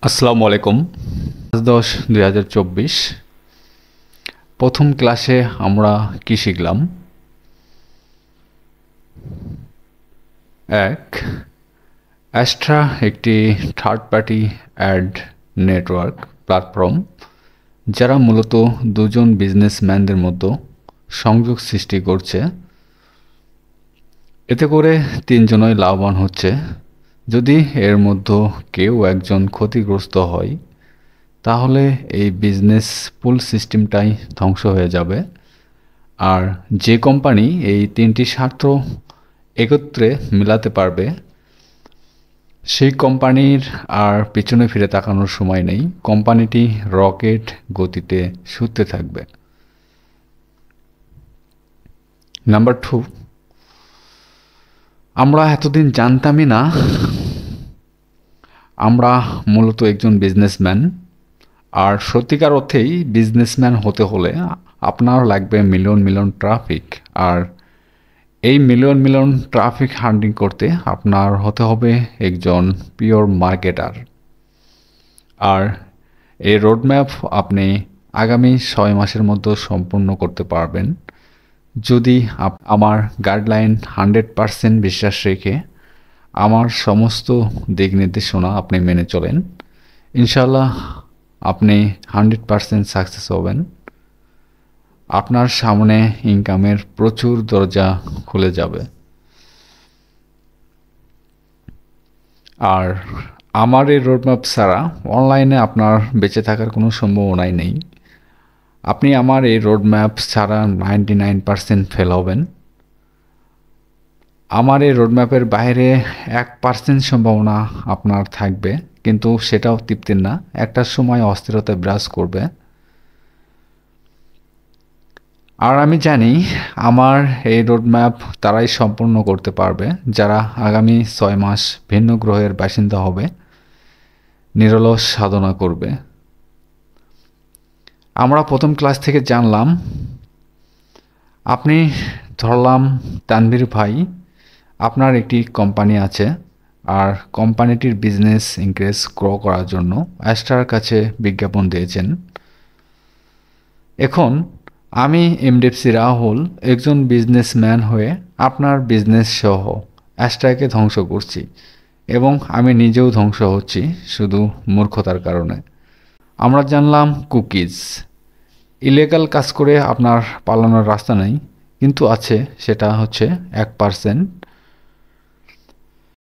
আসসালামু আলাইকুম। 5/10/2024 প্রথম ক্লাসে আমরা কি শিখলাম? এক, অ্যাস্ট্রা একটি third party ad network platform যারা মূলত দুজন বিজনেসম্যানদের মতো সংযোগ সৃষ্টি করছে। এতে করে তিনজনই লাভবান হচ্ছে। যদি এর মধ্যে কেউ একজন ক্ষতিগ্রস্ত হয় তাহলে এই বিজনেস পুল সিস্টেমটাই ধ্বংস হয়ে যাবে। আর যে কোম্পানি এই তিনটি স্বার্থ একত্রে মেলাতে পারবে সেই কোম্পানির আর পিছনে ফিরে তাকানোর সময় নেই। কোম্পানিটি রকেট গতিতে ছুটতে থাকবে। নাম্বার 2, আমরা এতদিন জানতামই না আমরা মূলত একজন বিজনেসম্যান। আর সত্যিকার অর্থেই বিজনেসম্যান হতে হলে আপনার লাগবে মিলিয়ন মিলিয়ন ট্রাফিক। আর এই মিলিয়ন মিলিয়ন ট্রাফিক হ্যান্ডলিং করতে আপনার হতে হবে একজন পিওর মার্কেটার। আর এই রোডম্যাপ আপনি আগামী 6 মাসের মধ্যে সম্পূর্ণ করতে পারবেন যদি আমার গাইডলাইন 100% বিশ্বাস রেখে আমার সমস্ত দিক নির্দেশনা আপনি মেনে চলেন। ইনশাল্লাহ আপনি 100% সাকসেস হবেন। আপনার সামনে ইনকামের প্রচুর দরজা খুলে যাবে। আর আমার এই রোডম্যাপ ছাড়া অনলাইনে আপনার বেঁচে থাকার কোনো সম্ভাবনাই নেই। আপনি আমার এই রোডম্যাপ ছাড়া 99% ফেল হবেন। আমার এই রোডম্যাপের বাইরে 1% সম্ভাবনা আপনার থাকবে, কিন্তু সেটাও তৃপ্তির না। একটা সময় অস্থিরতা বিরাজ করবে। আর আমি জানি আমার এই রোডম্যাপ তারাই সম্পূর্ণ করতে পারবে যারা আগামী 6 মাস ভিন্ন গ্রহের বাসিন্দা হবে, নিরলস সাধনা করবে। আমরা প্রথম ক্লাস থেকে জানলাম, আপনি ধরলাম তানভীর ভাই, আপনার একটি কোম্পানি আছে আর কোম্পানিটির বিজনেস ইনক্রিজ গ্রো করার জন্য অ্যাস্ট্রার কাছে বিজ্ঞাপন দিয়েছেন। এখন আমি এমডিএফসি রাহুল একজন বিজনেসম্যান হয়ে আপনার বিজনেস সহ অ্যাস্ট্রাকে ধ্বংস করছি, এবং আমি নিজেও ধ্বংস হচ্ছি শুধু মূর্খতার কারণে। আমরা জানলাম কুকিজ ইলিগাল কাজ করে আপনার পালানোর রাস্তা নেই, কিন্তু আছে, সেটা হচ্ছে 1%।